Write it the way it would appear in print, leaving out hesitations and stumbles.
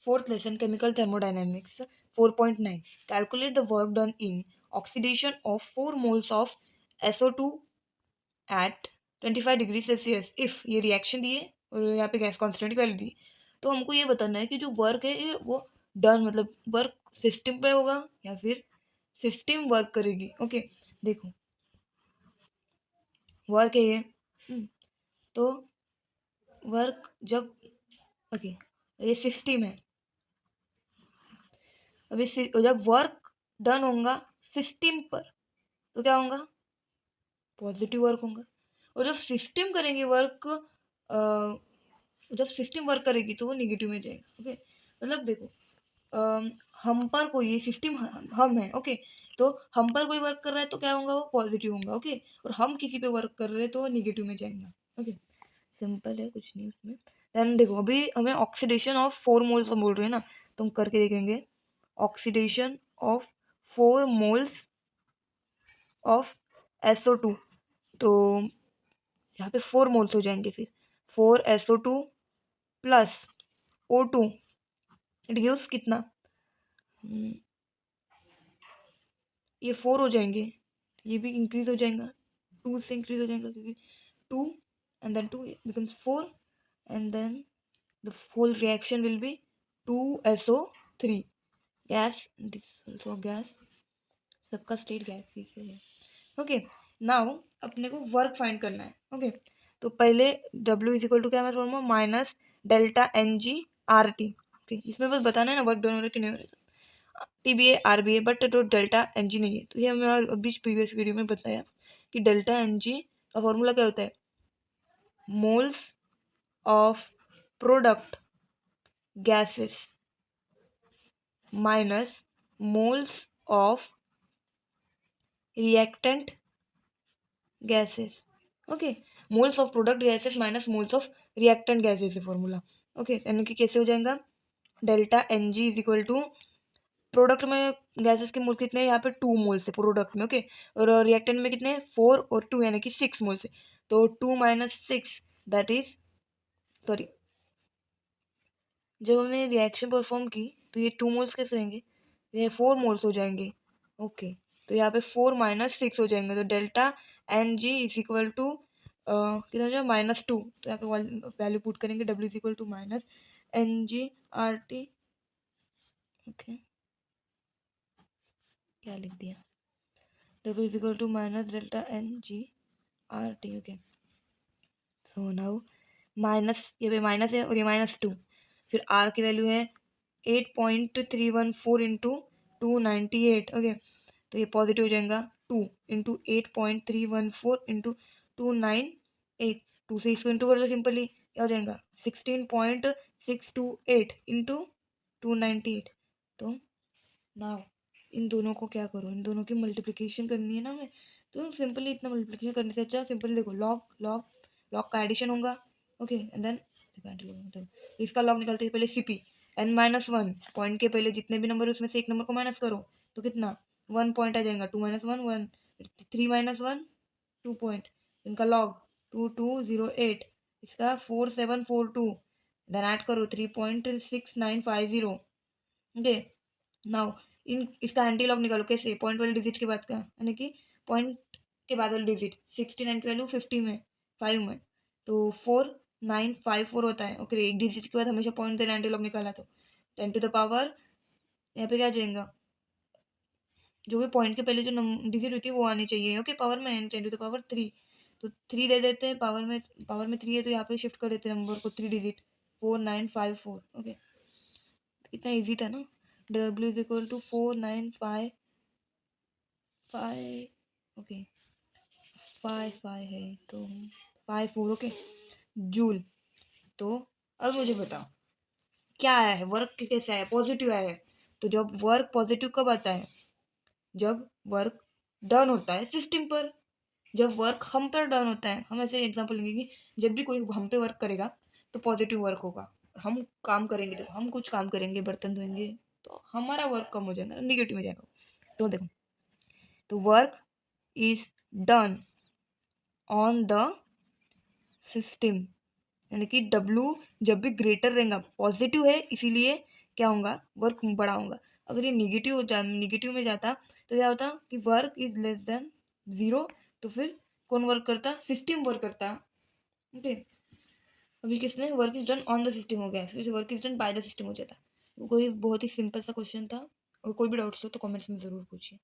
Fourth lesson, chemical thermodynamics, 4.9. Calculate the work done in oxidation of 4 moles of SO2 at 25 degree Celsius if ये reaction दिए और यहाँ पे gas constant की value दी, तो हमको ये बताना है कि जो वर्क है ये वो डन मतलब वर्क सिस्टम पे होगा या फिर सिस्टम वर्क करेगी। ओके देखो वर्क है ये, तो वर्क जब ओके ये सिस्टम है, अभी जब वर्क डन होगा सिस्टम पर तो क्या होगा, पॉजिटिव वर्क होगा। और जब सिस्टम करेंगे वर्क, जब सिस्टम वर्क करेगी तो वो निगेटिव में जाएगा। ओके मतलब देखो हम पर कोई ये सिस्टम हम है, ओके तो हम पर कोई वर्क कर रहा है तो क्या होगा, वो पॉजिटिव होगा। ओके और हम किसी पे वर्क कर रहे हैं तो निगेटिव में जाएगा। ओके सिंपल है, कुछ नहीं उसमें। देन देखो अभी हमें ऑक्सीडेशन ऑफ 4 मोल्स बोल रहे हैं ना, तो हम करके देखेंगे। Oxidation of 4 moles of SO2, तो यहाँ पे 4 मोल्स हो जाएंगे, फिर 4 SO2 plus O2 it gives कितना, ये 4 हो जाएंगे, ये भी इंक्रीज हो जाएगा, 2 से इंक्रीज हो जाएगा क्योंकि 2 and then 2 becomes 4 and then the whole reaction will be 2SO3 gas, this also gas, सबका स्टेट गैस ही से है। ओके नाउ अपने को वर्क फाइंड करना है। ओके तो पहले W इज इक्वल टू क्या है formula, minus delta NG/RT। Okay इसमें बस बताना है ना वर्क डन हो रहा है कि नहीं हो रहा है, TBA RBA बट तो डेल्टा NG नहीं है, तो ये हमें अभी प्रीवियस वीडियो में बताया कि डेल्टा NG का फॉर्मूला क्या होता है, moles of product gases minus moles of reactant gases. Okay moles of product gases minus moles of reactant gases है फॉर्मूला। ओके यानी कि कैसे हो जाएगा, delta NG is equal to product में गैसेस के मोल कितने हैं, यहाँ पे 2 मोल्स है प्रोडक्ट में। ओके और रिएक्टेंट में कितने हैं, 4 और 2 यानी कि 6 मोल्स है, तो 2 माइनस 6 दैट इज सॉरी, जब हमने रिएक्शन परफॉर्म की तो ये 2 मोल्स कैसे रहेंगे, ये 4 मोल्स हो जाएंगे। ओके तो यहाँ पे 4 माइनस 6 हो जाएंगे, तो delta NG is equal to कितना हो जाएगा, -2, तो यहाँ पे वैल्यू पुट करेंगे, W is equal to minus NG/RT। Okay क्या लिख दिया, W is equal to minus delta NG/RT। Okay so now minus, ये पे माइनस है और ये -2, फिर R की वैल्यू है 8.314 इंटू 298। ओके तो ये पॉजिटिव हो जाएगा, 2 इंटू 8.314 इंटू 298, 2 से इसको इंटू कर दो सिंपली, क्या हो जाएगा 16.628 इंटू 298। तो नाउ इन दोनों को क्या करो, इन दोनों की मल्टीप्लिकेशन करनी है ना हमें, तो सिंपली इतना मल्टीप्लिकेशन करने से अच्छा सिंपली देखो लॉग लॉग लॉग का एडिशन होगा। ओके एंड देन इसका लॉग निकालते हैं पहले CP n-1 पॉइंट के पहले जितने भी नंबर है उसमें से एक नंबर को माइनस करो तो कितना 1 पॉइंट आ जाएगा, 2 माइनस 1 1, 3 माइनस 1 2 पॉइंट, इनका लॉग 2208, इसका 4742, देन ऐड करो 3.6950। ओके नाउ इन इसका एंटी लॉग निकालो, कैसे पॉइंट वाले डिजिट के बाद का, यानी कि पॉइंट के बाद वाले डिजिट 69 की वैल्यू 50 में 5 में, तो 4954 होता है। ओके एक डिजिट के बाद हमेशा पॉइंट देना, एंटी लॉग निकाला तो 10 टू द पावर, यहाँ पे क्या आ जाएगा, जो भी पॉइंट के पहले जो डिजिट होती है वो आनी चाहिए। ओके पावर में 10 टू द पावर 3, तो 3 दे देते हैं, पावर में 3 है तो यहाँ पे शिफ्ट कर देते हैं नंबर को 3 डिजिट 4954। ओके कितना ईजी था ना, W is equal to 4955, okay 55 है तो 54। Okay joule. तो अब मुझे बताओ क्या आया है, वर्क कैसे आया, पॉजिटिव आया है। तो जब वर्क पॉजिटिव कब आता है, जब वर्क डन होता है सिस्टम पर, जब वर्क हम पर डन होता है, हम ऐसे एग्जांपल लेंगे कि जब भी कोई हम पे वर्क करेगा तो पॉजिटिव वर्क होगा, हम काम करेंगे, देखो हम कुछ काम करेंगे बर्तन धोएंगे तो हमारा वर्क कम हो जाएगा, निगेटिव में जाएगा। तो देखो तो work is done on the system, यानी कि W जब भी ग्रेटर रहेगा, पॉजिटिव है इसीलिए क्या होगा, वर्क बड़ा होगा। अगर ये निगेटिव में जाता तो क्या होता कि वर्क इज लेस देन 0, तो फिर कौन वर्क करता, सिस्टम वर्क करता। ओके, अभी किसने work is done on the system हो गया, फिर work is done by the system हो जाता। कोई बहुत ही सिंपल सा क्वेश्चन था, और कोई भी डाउट्स हो तो कमेंट्स में ज़रूर पूछिए।